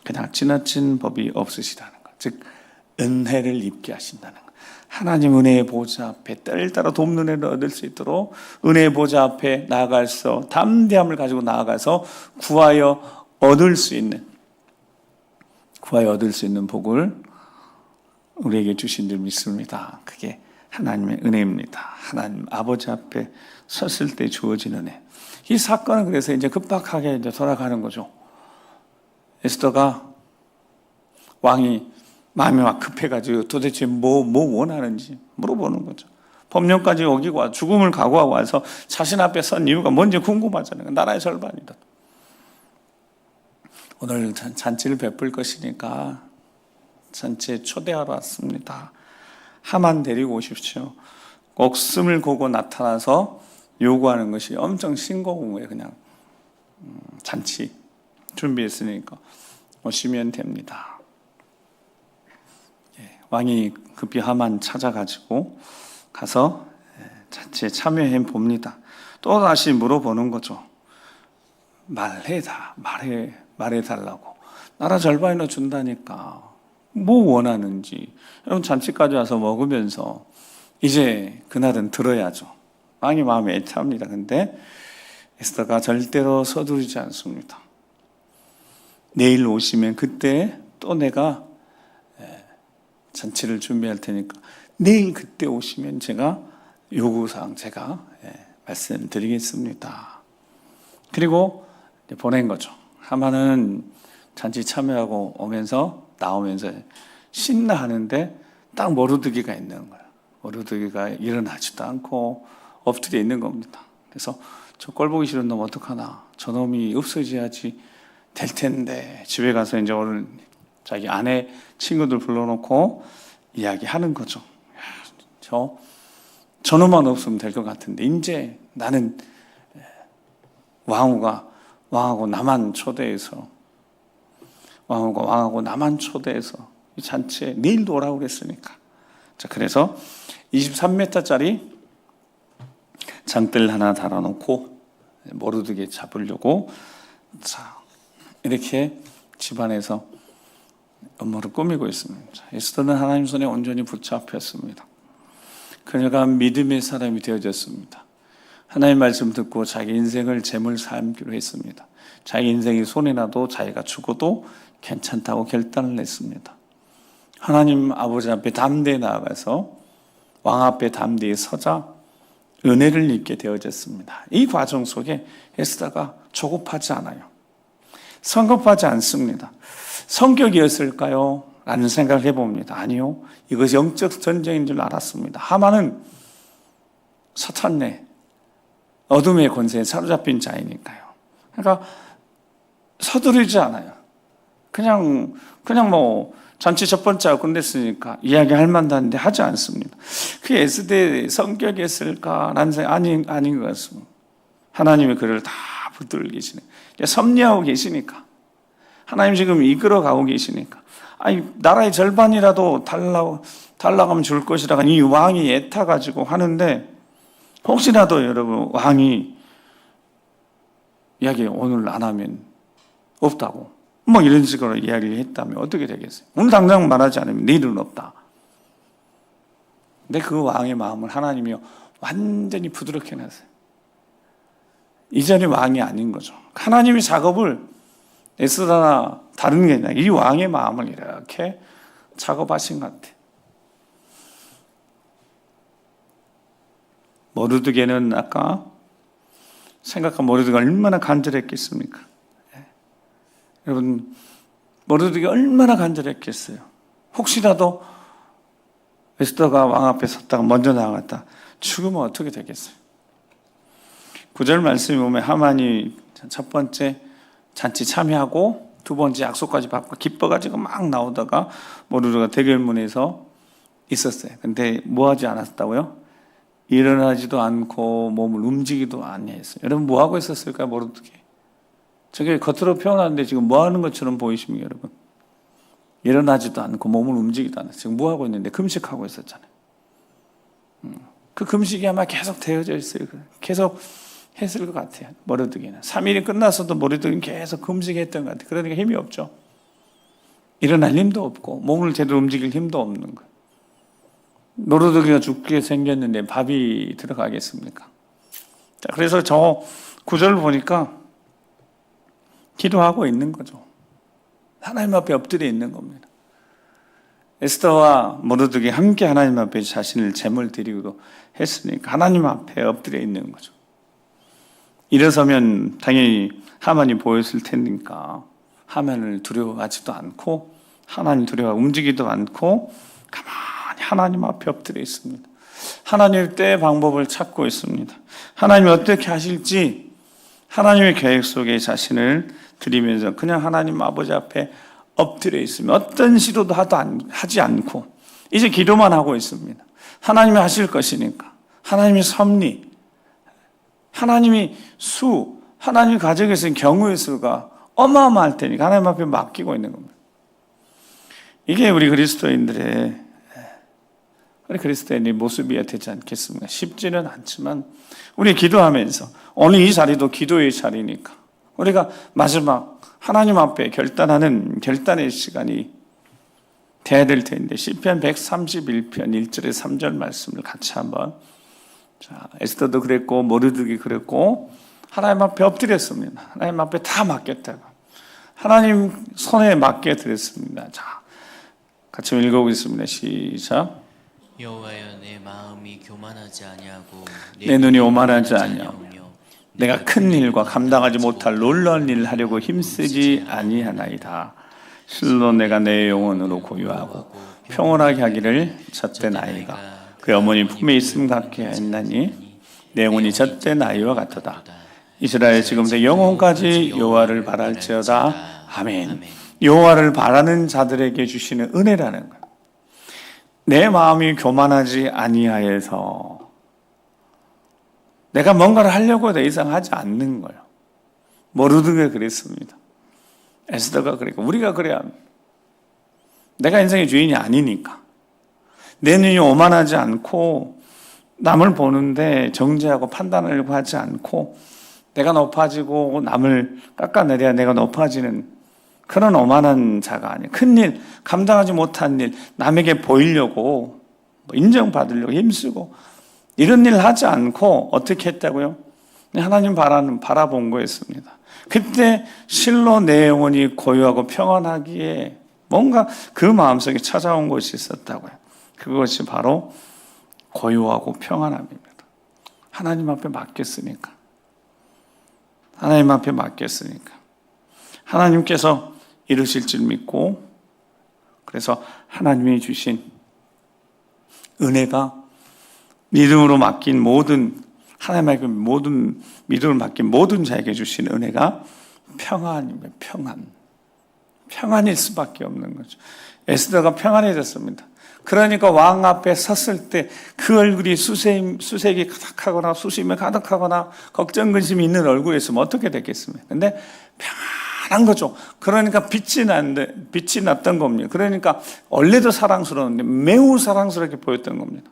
그냥 지나친 법이 없으시다는 것, 즉 은혜를 입게 하신다는 것. 하나님 은혜의 보좌 앞에 때를 돕는 은혜를 얻을 수 있도록 은혜의 보좌 앞에 나아가서 담대함을 가지고 나아가서 구하여 얻을 수 있는 복을 우리에게 주신 줄 믿습니다. 그게 하나님의 은혜입니다. 하나님 아버지 앞에 섰을 때 주어진 은혜. 이 사건은 그래서 이제 급박하게 이제 돌아가는 거죠. 에스더가 왕이 마음이 막 급해가지고 도대체 뭐 원하는지 물어보는 거죠. 법령까지 어기고 죽음을 각오하고 와서 자신 앞에 선 이유가 뭔지 궁금하잖아요. 나라의 절반이다. 오늘 잔치를 베풀 것이니까 잔치에 초대하러 왔습니다. 하만 데리고 오십시오. 목숨을 고고 나타나서 요구하는 것이 엄청 싱거운 거예요. 그냥 잔치 준비했으니까 오시면 됩니다. 왕이 급히 하만 찾아가지고 가서 잔치에 참여해 봅니다. 또 다시 물어보는 거죠. 말해달라고. 나라 절반이나 준다니까 뭐 원하는지. 여러분 잔치까지 와서 먹으면서 이제 그날은 들어야죠. 왕이 마음이 애타합니다. 근데 에스더가 절대로 서두르지 않습니다. 내일 오시면 그때 또 내가 잔치를 준비할 테니까 내일 그때 오시면 제가 요구사항 제가 말씀드리겠습니다. 그리고 보낸 거죠. 하만은 잔치 참여하고 오면서 나오면서 신나하는데 딱 모르드기가 있는 거예요. 모르드기가 일어나지도 않고 엎드려 있는 겁니다. 그래서 저 꼴 보기 싫은 놈 어떡하나, 저놈이 없어져야지 될 텐데, 집에 가서 이제 오늘 자기 아내 친구들 불러놓고 이야기하는 거죠. 저놈만 없으면 될 것 같은데 이제 나는 왕하고 나만 초대해서 이 잔치에 내일도 오라고 그랬으니까. 자, 그래서 23m짜리 장대를 하나 달아놓고 모르드게 잡으려고 자 이렇게 집안에서 업무를 꾸미고 있습니다. 에스더는 하나님 손에 온전히 붙잡혔습니다. 그녀가 믿음의 사람이 되어졌습니다. 하나님 말씀 듣고 자기 인생을 제물 삼기로 했습니다. 자기 인생이 손해나도 자기가 죽어도 괜찮다고 결단을 냈습니다. 하나님 아버지 앞에 담대히 나아가서 왕 앞에 담대히 서자 은혜를 입게 되어졌습니다. 이 과정 속에 에스더가 조급하지 않아요. 성급하지 않습니다. 성격이었을까요? 라는 생각을 해봅니다. 아니요. 이것이 영적 전쟁인 줄 알았습니다. 하만은 사탄네, 어둠의 권세에 사로잡힌 자이니까요. 그러니까 서두르지 않아요. 그냥 뭐 잔치 첫 번째가 끝냈으니까 이야기할 만도 한데 하지 않습니다. 그게 에스더의 성격이었을까라는 생각 아닌 것 같습니다. 하나님이 그를 다 붙들고 계시네. 섭리하고 계시니까 하나님 지금 이끌어가고 계시니까. 아니, 나라의 절반이라도 달라가면 줄 것이라고 이 왕이 애타가지고 하는데, 혹시라도 여러분, 왕이 이야기 오늘 안 하면 없다고. 뭐 이런 식으로 이야기를 했다면 어떻게 되겠어요? 오늘 당장 말하지 않으면 내일은 없다. 근데 그 왕의 마음을 하나님이 완전히 부드럽게 해놨어요. 이전에 왕이 아닌 거죠. 하나님의 작업을 에스더나 다른 게 아니라 이 왕의 마음을 이렇게 작업하신 것 같아요. 모르드게는 아까 생각한 모르드가 얼마나 간절했겠습니까? 여러분, 모르드게 얼마나 간절했겠어요. 혹시라도 에스더가 왕 앞에 섰다가 먼저 나갔다 죽으면 어떻게 되겠어요? 9절 말씀에 보면 하만이 첫 번째 잔치 참여하고 두 번째 약속까지 받고 기뻐가지고 막 나오다가 모르드가 대결문에서 있었어요. 근데 뭐 하지 않았다고요? 일어나지도 않고 몸을 움직이도 아니했어요. 여러분 뭐 하고 있었을까요? 모르드게. 저게 겉으로 표현하는데 지금 뭐 하는 것처럼 보이십니까, 여러분? 일어나지도 않고 몸을 움직이도 않았어요. 지금 뭐 하고 있는데 금식하고 있었잖아요. 그 금식이 아마 계속 되어져 있어요. 계속 했을 것 같아요. 모르드게는 3일이 끝났어도 모르드게는 계속 금식했던 것 같아요. 그러니까 힘이 없죠. 일어날 힘도 없고 몸을 제대로 움직일 힘도 없는 거예요. 모르드게가 죽게 생겼는데 밥이 들어가겠습니까? 자, 그래서 저 구절을 보니까 기도하고 있는 거죠. 하나님 앞에 엎드려 있는 겁니다. 에스더와 모르드게 함께 하나님 앞에 자신을 제물 드리기도 했으니까 하나님 앞에 엎드려 있는 거죠. 일어서면 당연히 하만이 보였을 테니까 하만을 두려워하지도 않고 하나님 두려워 움직이지도 않고 가만히 하나님 앞에 엎드려 있습니다. 하나님의 때의 방법을 찾고 있습니다. 하나님이 어떻게 하실지 하나님의 계획 속에 자신을 드리면서 그냥 하나님 아버지 앞에 엎드려 있으면 어떤 시도도 하지 않고 이제 기도만 하고 있습니다. 하나님이 하실 것이니까 하나님의 섭리, 하나님이 하나님 가정에서는 경우의 수가 어마어마할 테니까 하나님 앞에 맡기고 있는 겁니다. 이게 우리 그리스도인의 모습이어야 되지 않겠습니까? 쉽지는 않지만 우리 기도하면서 오늘 이 자리도 기도의 자리니까 우리가 마지막 하나님 앞에 결단하는 결단의 시간이 돼야 될 텐데 시편 131편 1절에 3절 말씀을 같이 한번 에스더도 그랬고 모르드게 그랬고 하나님 앞에 엎드렸습니다. 하나님 앞에 다 맡겼다고 하나님 손에 맡겨드렸습니다. 자, 같이 읽어보겠습니다. 시작. 여호와여 내 마음이 교만하지 아니하고 내 눈이 오만하지 아니하며 내가 큰 일과 감당하지 못할 놀라운 일을 하려고 힘쓰지 아니하나이다. 실로 내가 내 영혼으로 고요하고 평온하게 하기를 젖된 아이가 그 어머니 품에 있음 같게 했나니 내 영혼이 젖된 아이와 같도다. 이스라엘 지금부터 영혼까지 여호와를 바랄지어다. 아멘. 여호와를 바라는 자들에게 주시는 은혜라는 것. 내 마음이 교만하지 아니하여서 내가 뭔가를 하려고 더 이상 하지 않는 거예요. 모르드게 그랬습니다. 에스더가 그랬고 우리가 그래야 합니다. 내가 인생의 주인이 아니니까. 내 눈이 오만하지 않고 남을 보는데 정죄하고 판단하려고 하지 않고 내가 높아지고 남을 깎아내려야 내가 높아지는 그런 오만한 자가 아니에요. 큰일, 감당하지 못한 일, 남에게 보이려고 인정받으려고 힘쓰고 이런 일 하지 않고 어떻게 했다고요? 하나님 바라본 거였습니다. 그때 실로 내 영혼이 고요하고 평안하기에 뭔가 그 마음속에 찾아온 것이 있었다고요. 그것이 바로 고요하고 평안함입니다. 하나님 앞에 맡겼으니까. 하나님 앞에 맡겼으니까. 하나님께서 이루실 줄 믿고 그래서 하나님이 주신 은혜가 믿음으로 맡긴 모든 하나님에게 모든 믿음을 맡긴 모든 자에게 주신 은혜가 평안입니다. 평안일 수밖에 없는 거죠. 에스더가 평안해졌습니다. 그러니까 왕 앞에 섰을 때 그 얼굴이 수색이 가득하거나 수심이 가득하거나 걱정 근심이 있는 얼굴이었으면 어떻게 됐겠습니까? 근데 평안한 거죠. 그러니까 빛이 났던 겁니다. 그러니까 원래도 사랑스러운데 매우 사랑스럽게 보였던 겁니다.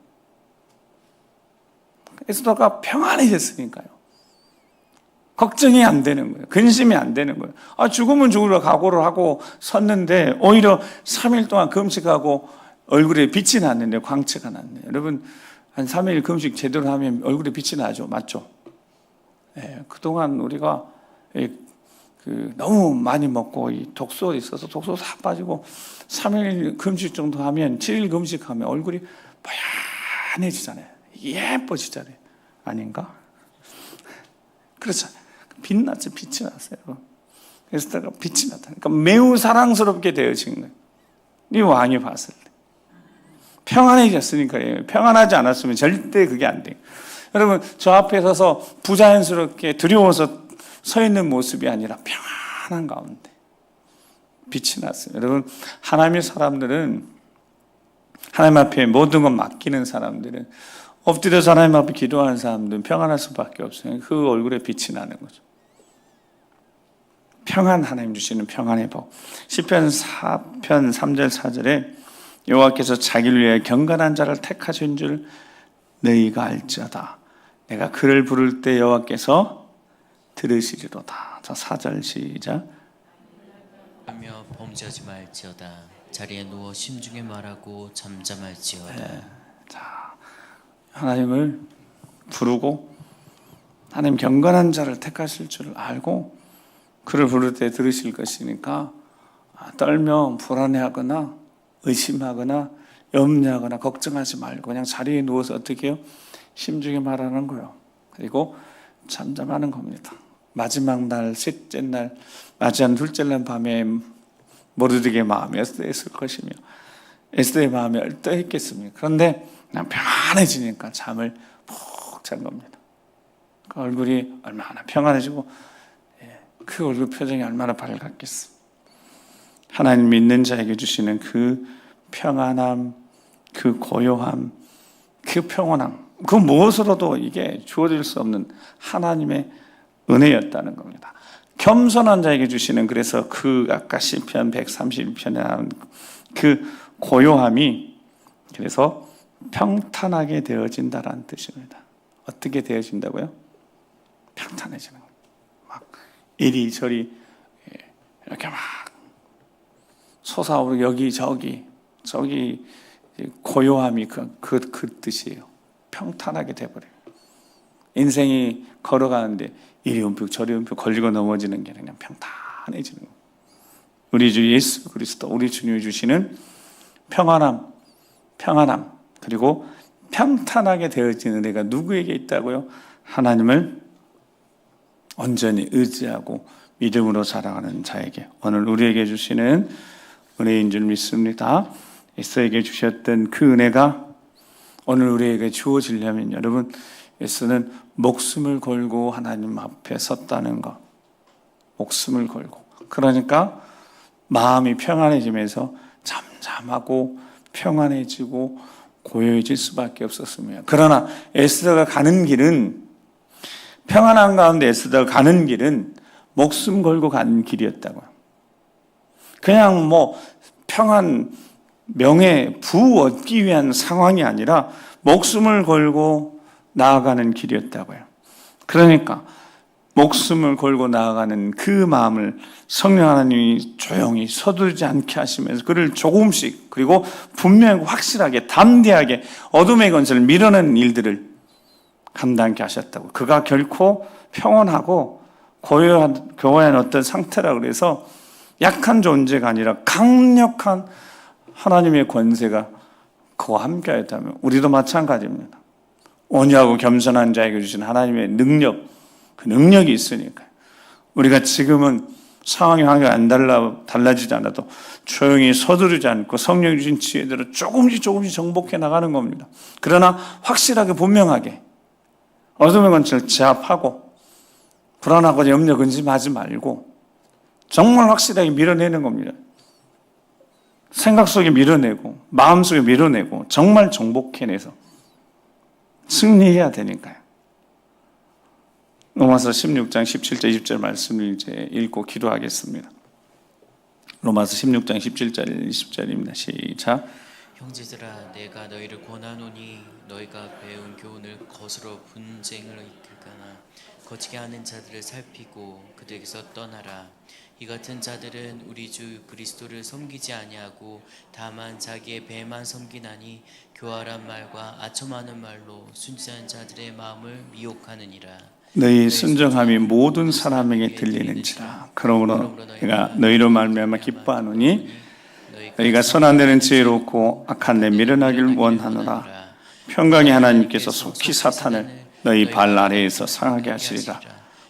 에스더가 평안해졌으니까요. 걱정이 안 되는 거예요. 근심이 안 되는 거예요. 죽으면 죽으려 각오를 하고 섰는데 오히려 3일 동안 금식하고 얼굴에 빛이 났는데 광채가 났네요. 여러분 한 3일 금식 제대로 하면 얼굴에 빛이 나죠. 맞죠? 그동안 우리가 너무 많이 먹고 이 독소 있어서 독소 다 빠지고 3일 금식 정도 하면 7일 금식하면 얼굴이 뽀얀해지잖아요. 예뻐지잖아요. 아닌가? 그렇잖아요. 빛났죠. 빛이 났어요. 그래서 빛이 났다니까 매우 사랑스럽게 되어진 거예요. 이 왕이 봤을 때 평안해졌으니까요. 평안하지 않았으면 절대 그게 안 돼요. 여러분 저 앞에 서서 부자연스럽게 두려워서 서 있는 모습이 아니라 평안한 가운데 빛이 났어요. 여러분 하나님의 사람들은 하나님 앞에 모든 것 맡기는 사람들은 엎드려서 하나님 앞에 기도하는 사람들은 평안할 수밖에 없어요. 그 얼굴에 빛이 나는 거죠. 평안, 하나님 주시는 평안의 복. 시편 4편 3절 4절에 여호와께서 자기를 위해 경건한 자를 택하신 줄 너희가 알지어다. 내가 그를 부를 때 여호와께서 들으시리로다. 자, 4절 시작. 하며 범죄하지 말지어다. 자리에 누워 심중에 말하고 잠잠할지어다. 자, 하나님을 부르고 하나님 경건한 자를 택하실 줄 알고 그를 부를 때 들으실 것이니까 떨며 불안해하거나 의심하거나 염려하거나 걱정하지 말고 그냥 자리에 누워서 어떻게 해요? 심중에 말하는 거예요. 그리고 잠잠하는 겁니다. 마지막 날, 셋째 날, 맞이한 둘째 날 밤에 모르드게의 마음이 얼떠했을 것이며 에스더의 마음이 얼떠했겠습니까? 그런데 그냥 평안해지니까 잠을 푹 잔 겁니다. 그 얼굴이 얼마나 평안해지고 그 얼굴 표정이 얼마나 밝았겠어. 하나님 믿는 자에게 주시는 그 평안함, 그 고요함, 그 평온함, 그 무엇으로도 이게 주어질 수 없는 하나님의 은혜였다는 겁니다. 겸손한 자에게 주시는 그래서 그 아까 시편 131편에 나온 그 고요함이 그래서 평탄하게 되어진다라는 뜻입니다. 어떻게 되어진다고요? 평탄해지는 거예요. 막 이리저리 이렇게 막 솟아오르고 여기저기 저기 고요함이 그 뜻이에요. 평탄하게 돼버려요. 인생이 걸어가는데 이리 움푹 저리 움푹 걸리고 넘어지는 게 그냥 평탄해지는 거예요. 우리 주 예수 그리스도 우리 주님이 주시는 평안함 그리고 평탄하게 되어지는 은혜가 누구에게 있다고요? 하나님을 온전히 의지하고 믿음으로 살아가는 자에게 오늘 우리에게 주시는 은혜인 줄 믿습니다. 에스더에게 주셨던 그 은혜가 오늘 우리에게 주어지려면 여러분 에스더는 목숨을 걸고 하나님 앞에 섰다는 것. 목숨을 걸고. 그러니까 마음이 평안해지면서 잠잠하고 평안해지고 고요해질 수밖에 없었습니다. 그러나 에스더가 가는 길은 평안한 가운데 에스더가 가는 길은 목숨 걸고 가는 길이었다고요. 그냥 평안, 명예, 부 얻기 위한 상황이 아니라 목숨을 걸고 나아가는 길이었다고요. 그러니까 목숨을 걸고 나아가는 그 마음을 성령 하나님이 조용히 서두르지 않게 하시면서 그를 조금씩 그리고 분명하고 확실하게 담대하게 어둠의 건설을 밀어내는 일들을 감당케 하셨다고. 그가 결코 평온하고 고요한 어떤 상태라 그래서 약한 존재가 아니라 강력한 하나님의 권세가 그와 함께하였다면 우리도 마찬가지입니다. 온유하고 겸손한 자에게 주신 하나님의 능력, 그 능력이 있으니까 우리가 지금은 상황이 환경이 안 달라지지 않아도 조용히 서두르지 않고 성령이 주신 지혜대로 조금씩 정복해 나가는 겁니다. 그러나 확실하게 분명하게 어둠의 권세를 제압하고 불안하고 염려 근심하지 말고 정말 확실하게 밀어내는 겁니다. 생각 속에 밀어내고 마음 속에 밀어내고 정말 정복해내서 승리해야 되니까요. 로마서 16장 17절 20절 말씀을 이제 읽고 기도하겠습니다. 로마서 16장 17절 20절입니다. 시작. 형제들아, 내가 너희를 권하노니 너희가 배운 교훈을 거스러 분쟁을 이끌거나 거치게 하는 자들을 살피고 그들에게서 떠나라. 이 같은 자들은 우리 주 그리스도를 섬기지 아니하고 다만 자기의 배만 섬기나니 교활한 말과 아첨하는 말로 순진한 자들의 마음을 미혹하느니라. 너희 순정함이 모든 사람에게 들리는지라. 그러므로 내가 너희로 말미암아 기뻐하노니 너희가 선한 데는 지혜롭고 악한 데 미련하기를 원하노라. 평강의 하나님께서 속히 사탄을 너희 발 아래에서 상하게 하시리라.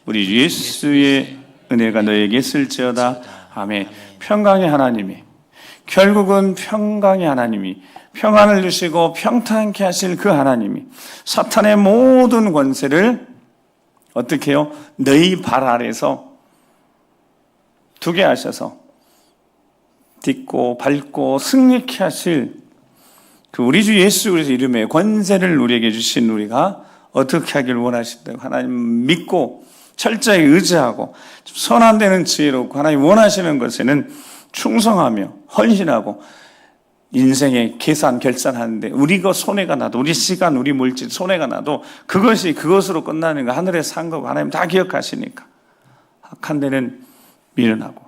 우리 주 예수의 은혜가 너희에게 있을지어다. 아멘. 평강의 하나님이, 결국은 평강의 하나님이, 평안을 주시고 평탄케 하실 그 하나님이 사탄의 모든 권세를 어떻게 해요? 너희 발 아래에서 두게 하셔서 딛고 밟고 승리케 하실 그 우리 주 예수 그리스도의 이름의 권세를 우리에게 주신 우리가 어떻게 하길 원하신다고 하나님 믿고 철저히 의지하고 선한 데는 지혜롭고 하나님 원하시는 것에는 충성하며 헌신하고 인생의 결산하는데 우리가 손해가 나도, 우리 시간, 우리 물질 손해가 나도 그것이 그것으로 끝나는 거 하늘에 산 거고 하나님 다 기억하시니까 악한 데는 미련하고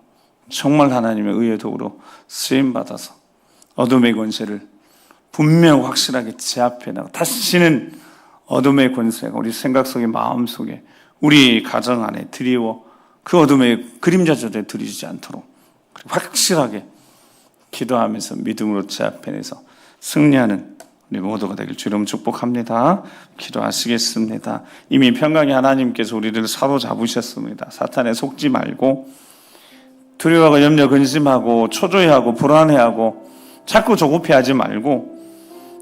정말 하나님의 의의 도구로 쓰임받아서 어둠의 권세를 분명 확실하게 제압해 나가고 다시는 어둠의 권세가 우리 생각 속에 마음 속에 우리 가정 안에 드리워 그 어둠의 그림자조차에 들이지 않도록 확실하게 기도하면서 믿음으로 제압해내서 승리하는 우리 모두가 되길 주 이름 축복합니다. 기도하시겠습니다. 이미 평강의 하나님께서 우리를 사로잡으셨습니다. 사탄에 속지 말고 두려워하고 염려 근심하고 초조해하고 불안해하고 자꾸 조급해하지 말고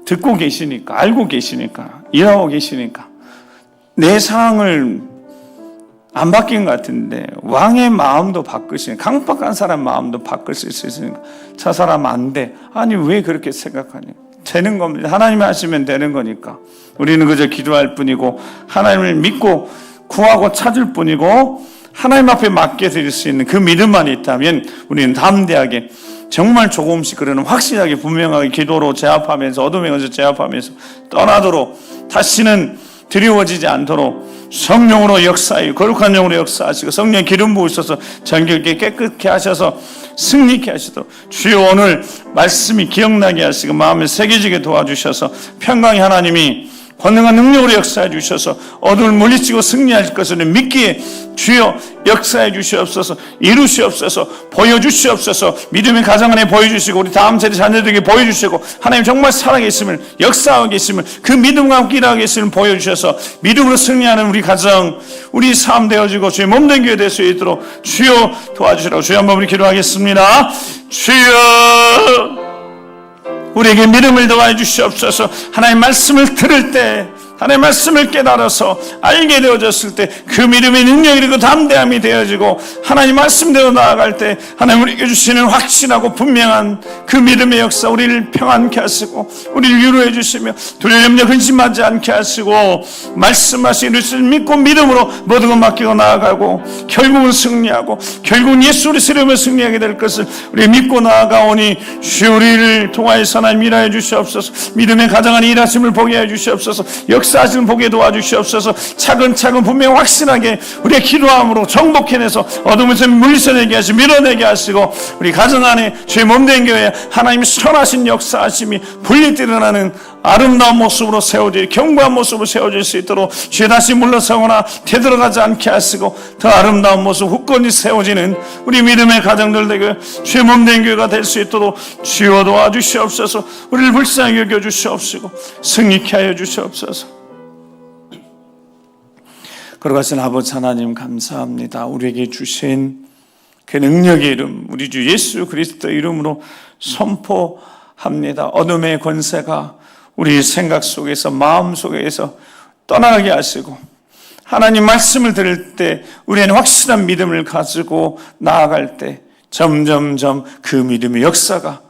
듣고 계시니까, 알고 계시니까, 일하고 계시니까 내 상황을 안 바뀐 것 같은데 왕의 마음도 바꾸시니 강박한 사람 마음도 바꿀 수 있으니까 저 사람 안 돼. 아니 왜 그렇게 생각하냐. 되는 겁니다. 하나님이 하시면 되는 거니까 우리는 그저 기도할 뿐이고 하나님을 믿고 구하고 찾을 뿐이고 하나님 앞에 맡겨드릴 수 있는 그 믿음만 있다면 우리는 담대하게 정말 조금씩 그러는 확실하게 분명하게 기도로 제압하면서 어둠의 것을 제압하면서 떠나도록 다시는 두려워지지 않도록 성령으로 역사하여 거룩한 영으로 역사하시고 성령의 기름 부으셔서 정결케 깨끗게 하셔서 승리케 하시도록 주여 오늘 말씀이 기억나게 하시고 마음에 새겨지게 도와주셔서 평강의 하나님이 권능한 능력으로 역사해 주셔서 어둠을 물리치고 승리할 것을 믿기에 주여 역사해 주시옵소서. 이루시옵소서. 보여주시옵소서. 믿음의 가정 안에 보여주시고 우리 다음 세대 자녀들에게 보여주시고 하나님 정말 살아계심을 역사하고 계심을 그 믿음과 함께 일하고 계심을 보여주셔서 믿음으로 승리하는 우리 가정 우리 삶 되어지고 주의 몸된 교회 될 수 있도록 주여 도와주시라고 주여 한번 우리 기도하겠습니다. 주여 우리에게 믿음을 더하여 주시옵소서. 하나님 말씀을 들을 때 하나님의 말씀을 깨달아서 알게 되어졌을 때 그 믿음의 능력이 되고 담대함이 되어지고 하나님 말씀대로 나아갈 때 하나님 우리에게 주시는 확신하고 분명한 그 믿음의 역사 우리를 평안케 하시고 우리를 위로해 주시며 두려워 염려 근심하지 않게 하시고 말씀하신 것을 믿고 믿음으로 모든 것 맡기고 나아가고 결국은 승리하고 결국은 예수 그리스도의 이름으로 승리하게 될 것을 우리 믿고 나아가오니 주 우리를 통하여서 하나님 일하여 주시옵소서. 믿음의 가정 안에 일하심을 보게 해 주시옵소서. 역사하시는 보게 도와주시옵소서. 차근차근 분명 확신하게 우리의 기도함으로 정복해내서 어둠에서 물리쳐내게 하시고 밀어내게 하시고 우리 가정 안에 주의 몸된 교회 하나님의 선하신 역사하심이 분리 드러나는 아름다운 모습으로 세워질 견고한 모습으로 세워질 수 있도록 주의 다시 물러서거나 되돌아가지 않게 하시고 더 아름다운 모습 굳건히 세워지는 우리 믿음의 가정들 되게 주의 몸된 교회가 될 수 있도록 주여 도와주시옵소서. 우리를 불쌍히 여겨주시옵시고 승리케 하여 주시옵소서. 거룩하신 아버지 하나님 감사합니다. 우리에게 주신 그 능력의 이름 우리 주 예수 그리스도 이름으로 선포합니다. 어둠의 권세가 우리 생각 속에서 마음 속에서 떠나게 하시고 하나님 말씀을 들을 때 우리는 확실한 믿음을 가지고 나아갈 때 점점점 그 믿음의 역사가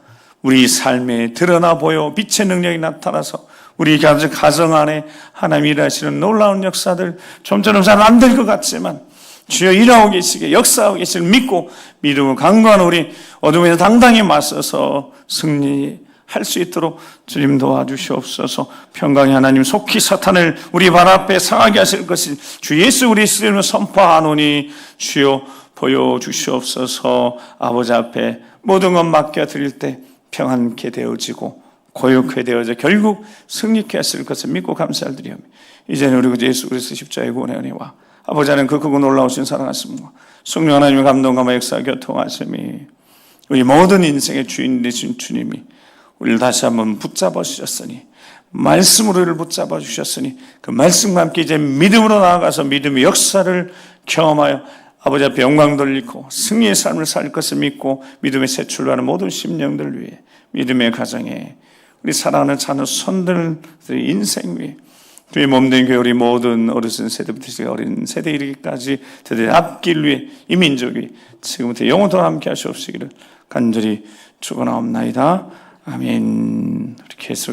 우리 삶에 드러나 보여 빛의 능력이 나타나서 우리 가정 안에 하나님 일하시는 놀라운 역사들 좀처럼 잘 안 될 것 같지만 주여 일하고 계시게 역사하고 계시를 믿고 믿음을 강구하는 우리 어둠에서 당당히 맞서서 승리할 수 있도록 주님 도와주시옵소서. 평강의 하나님 속히 사탄을 우리 발 앞에 상하게 하실 것을 주 예수 그리스도를 선포하노니 주여 보여주시옵소서. 아버지 앞에 모든 것 맡겨드릴 때 평안케 되어지고 고요케 되어져 결국 승리케 하실 것을 믿고 감사드리오며 이제는 우리 구 예수 그리스도 십자가의 구원의 은혜와 아버지 하나님 그 크고 놀라우신 사랑하심과 성령 하나님의 감동과 역사 교통하심이 우리 모든 인생의 주인 되신 주님이 우리를 다시 한번 붙잡아 주셨으니 말씀으로 우리를 붙잡아 주셨으니 그 말씀과 함께 이제 믿음으로 나아가서 믿음의 역사를 경험하여 아버지 앞에 영광 돌리고 승리의 삶을 살 것을 믿고 믿음의 새 출발하는 모든 심령들 위해 믿음의 가정에 우리 사랑하는 자녀 손들의 인생 위에 주의 몸된 교회 우리 모든 어르신 세대부터 어린 세대 이르기까지 대대 앞길 위해 이 민족이 지금부터 영원토록 함께 하시옵시기를 간절히 축원하옵나이다. 아멘. 우리 계속